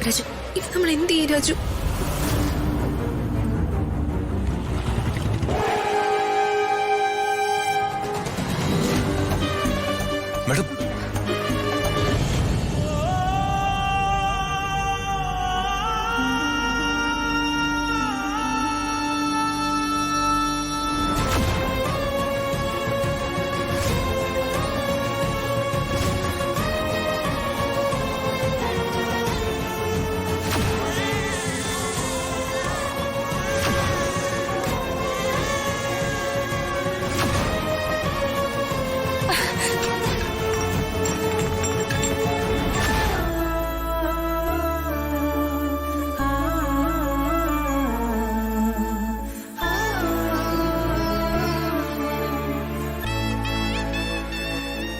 രാജു, ഇത് നമ്മൾ എന്ത് ചെയ്യും രാജു? മാഡം,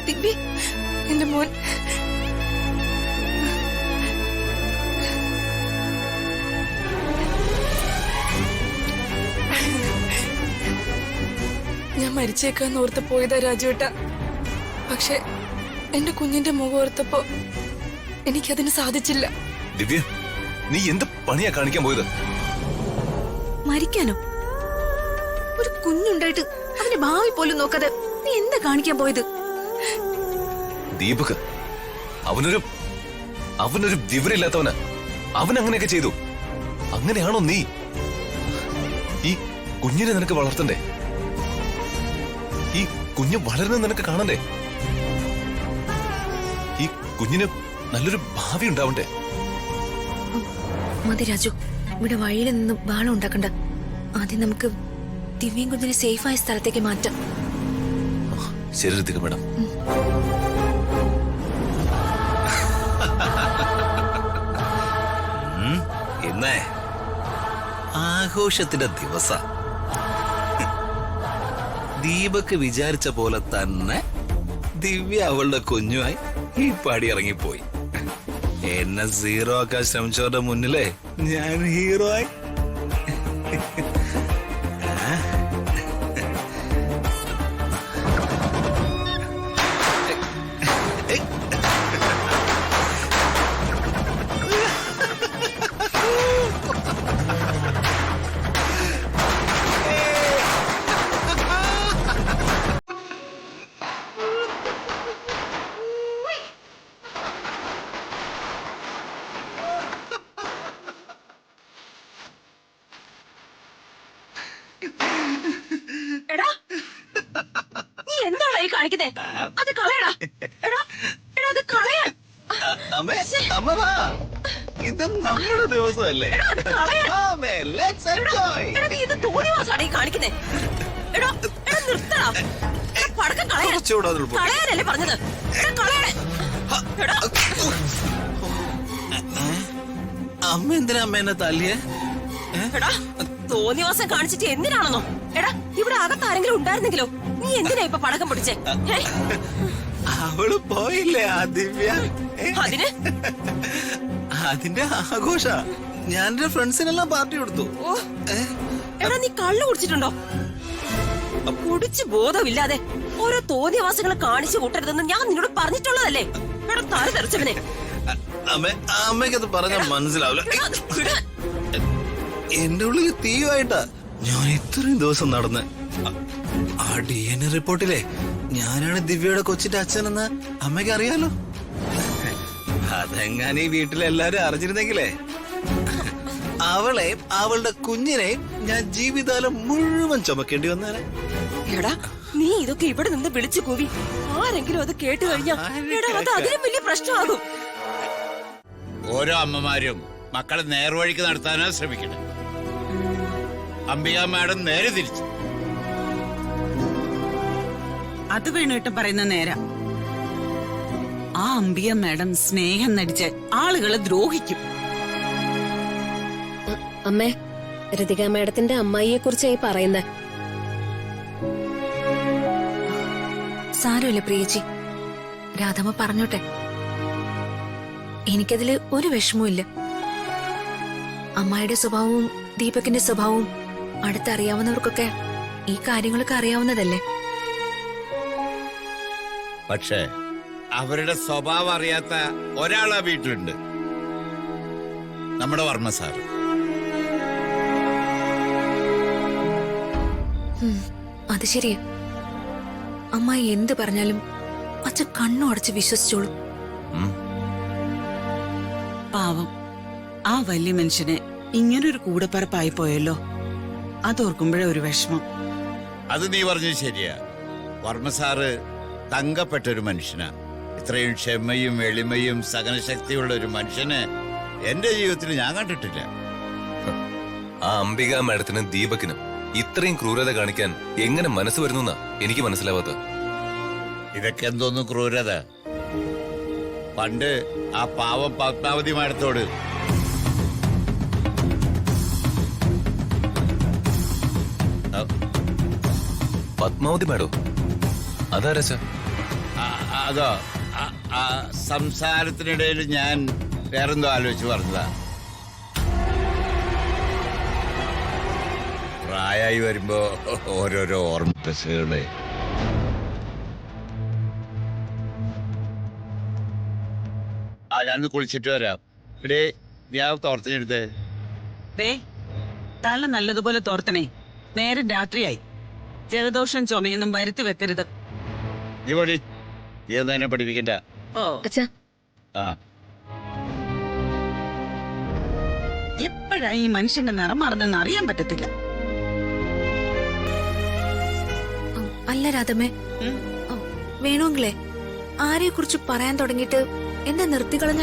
ദിവ്യ, എന്റെ മോൻ. ഞാൻ മരിച്ചേക്കാന്ന് ഓർത്ത് പോയതാ രാജുവേട്ട. പക്ഷെ എന്റെ കുഞ്ഞിന്റെ മുഖം ഓർത്തപ്പോ എനിക്കതിന് സാധിച്ചില്ല. ദിവ്യ, നീ എന്ത് പണിയാ കാണിക്കാൻ പോയത്? മരിക്കാനോ? ഒരു കുഞ്ഞുണ്ടായിട്ട് അവന്റെ ഭാവി പോലും നോക്കാതെ നീ എന്താ കാണിക്കാൻ പോയത്? ദീപക് അവനൊരു വിവരമില്ലാത്തവനാ. അവൻ അങ്ങനെയൊക്കെ ചെയ്തു. അങ്ങനെയാണോ നീ? ഈ കുഞ്ഞിനെ നിനക്ക് വളർത്തണ്ടേ? ഈ കുഞ്ഞ് വളരുന്ന നിനക്ക് കാണണ്ടേ? ഈ കുഞ്ഞിന് നല്ലൊരു ഭാവി ഉണ്ടാവണ്ടേ? മതി രാജു, ഇവിടെ വഴിയിൽ നിന്ന് ബാളം ഉണ്ടാക്കണ്ട. ആദ്യം നമുക്ക് ദിവ്യയും കുഞ്ഞിനെ സേഫായ സ്ഥലത്തേക്ക് മാറ്റാം. ശരി ഋതിക മേഡം. ഇന്നേ ആഘോഷത്തിന്റെ ദിവസ. ദീപക് വിചാരിച്ച പോലെ തന്നെ ദിവ്യ അവളുടെ കുഞ്ഞുമായി ഈ പാടി ഇറങ്ങിപ്പോയി. എന്നെ സീറോ ആക്കാൻ ശ്രമിച്ചവരുടെ മുന്നിലേ ഞാൻ ഹീറോ ആയി. എടാ, നീ എന്താണ് ഈ കാണിക്കുന്നേ? അത് കളയടാ. എടാ, അത് കളയാൻ. ഇത് നമ്മുടെ ദിവസമല്ലേ? നീ ഇത് തോന്നിവാസാണ് ഈ കാണിക്കുന്നേ. എടാ, നിർത്തടാ. പടക്കം കളയാനല്ലേ പറഞ്ഞത്? അമ്മ എന്തിനാ അമ്മ എന്നെ തല്ലിയേ? എടാ, തോന്നിവാസം കാണിച്ചിട്ട് എന്തിനാണെന്നോ? എടാ, ഇവിടെ അകത്ത് ആരെങ്കിലും ഉണ്ടായിരുന്നെങ്കിലോ? നീ എന്തിനാ ഇപ്പൊ പടക്കം പൊടിച്ചേ? അവള് പോയില്ലേ ആ ദിവ്യ? അതിന് അതിന്റെ ആഘോഷ. ഞാൻ എന്റെ ഫ്രണ്ട്സിനെല്ലാം പാർട്ടി കൊടുത്തു. എടാ, നീ കള്ളു കുടിച്ചിട്ടുണ്ടോ? കുടിച്ച് ബോധമില്ലാതെ ഓരോ തോന്നിവാസങ്ങൾ കാണിച്ചു കൂട്ടരുതെന്ന് ഞാൻ നിന്നോട് പറഞ്ഞിട്ടുള്ളതല്ലേ? എടാ, താഴെ തെറിച്ചവനെ. അമ്മയ്ക്കത് പറഞ്ഞാൽ മനസ്സിലാവില്ല. എന്റെ ഉള്ളിൽ തീയുമായിട്ടാ ഞാൻ ഇത്രയും ദിവസം നടന്ന്. ആ DNA റിപ്പോർട്ടിലെ ഞാനാണ് ദിവ്യയുടെ കൊച്ചിന്റെ അച്ഛനെന്ന് അമ്മയ്ക്ക് അറിയാലോ. അതെങ്ങാനും ഈ വീട്ടിലെല്ലാരും അറിഞ്ഞിരുന്നെങ്കിലേ അവളെയും അവളുടെ കുഞ്ഞിനെയും ഞാൻ ജീവിതകാലം മുഴുവൻ ചുമക്കേണ്ടി വന്നേനെ. എടാ, നീ ഇതൊക്കെ ഇവിടെ നിന്ന് വിളിച്ചു കൂവി ആരെങ്കിലും അത് കേട്ട് കഴിഞ്ഞാൽ അത് അതിലും വലിയ പ്രശ്നമാകും. ഓരോ അമ്മമാരും മക്കളെ നേർവഴിക്ക് നടത്താനാ ശ്രമിക്കണം. അംബിക മാഡം നേരെ തിരിച്ചു. അത് വേണേട്ടും പറയുന്ന നേരാ. ആ അംബിക മാഡം സ്നേഹം നടിച്ച് ആളുകളെ ദ്രോഹിക്കും. അമ്മേ, ഋതിക മാഡത്തിന്റെ അമ്മായിയെ കുറിച്ചായി പറയുന്നത്. സാരമില്ല പ്രിയച്ചി, രാധമ്മ പറഞ്ഞോട്ടെ. എനിക്കതില് ഒരു വിഷമവും ഇല്ല. അമ്മായിയുടെ സ്വഭാവവും ദീപകിന്റെ സ്വഭാവവും അടുത്തറിയാവുന്നവർക്കൊക്കെ ഈ കാര്യങ്ങളൊക്കെ അറിയാവുന്നതല്ലേ. പക്ഷേ അവരുടെ സ്വഭാവം അറിയാത്ത ഒരാളാ വീട്ടിലുണ്ട്. നമ്മുടെ വർമ്മ സാർ. അത് ശരിയാ. അമ്മായി എന്ത് പറഞ്ഞാലും അച്ഛൻ കണ്ണു അടച്ച് വിശ്വസിച്ചോളൂ. പാവം ആ വലിയ മനുഷ്യന് ഇങ്ങനൊരു കൂടപ്പറപ്പായി പോയല്ലോ. അതോർക്കുമ്പോഴേ ഒരു വിഷമം. അത് നീ പറഞ്ഞത് ശരിയാ. വർമ്മ സാറ് തങ്കപ്പെട്ടൊരു മനുഷ്യനാ. ഇത്രയും ക്ഷമയും എളിമയും സഹനശക്തിയുള്ള ഒരു മനുഷ്യനെ എന്റെ ജീവിതത്തിൽ ഞാൻ കണ്ടിട്ടില്ല. ആ അംബിക മാഡത്തിനും ദീപക്കിനും ഇത്രയും ക്രൂരത കാണിക്കാൻ എങ്ങനെ മനസ്സ് വരുന്നു എനിക്ക് മനസ്സിലാവാത്ത. ഇതൊക്കെ എന്തോന്നും ക്രൂരത. പണ്ട് ആ പാവം പത്മാവതി മാഡത്തോട് പത്മാവതി മാഡോ? അതാരച്ച? അതോ ആ സംസാരത്തിനിടയിൽ ഞാൻ വേറെന്തോ ആലോചിച്ച് പറഞ്ഞതാ. പ്രായമായി വരുമ്പോ ഓരോരോ ഓർമ്മകള്. ഞാനൊന്ന് കുളിച്ചിട്ട് വരാം. ഇവിടെ ഞാൻ തോർത്തിനെടുത്തേ. ദേ തല നല്ലതുപോലെ തോർത്തണേ. നേരം രാത്രിയായി. ജലദോഷം ചുമയൊന്നും വരുത്തി വെക്കരുത്. നീ പൊടി, നീ എന്താ എന്നെ പഠിപ്പിക്കണ്ട. ഓ അച്ഛാ ആ എപ്പോഴാ ഈ മനുഷ്യന്റെ നിറം മാറുന്നെന്ന് അറിയാൻ പറ്റത്തില്ല. അല്ല രാധമ്മേ, ഉം. വേണമെങ്കിലേ ആരെ കുറിച്ച് പറയാൻ തുടങ്ങിയിട്ട് എന്താ നിർത്തിക്കളഞ്ഞ?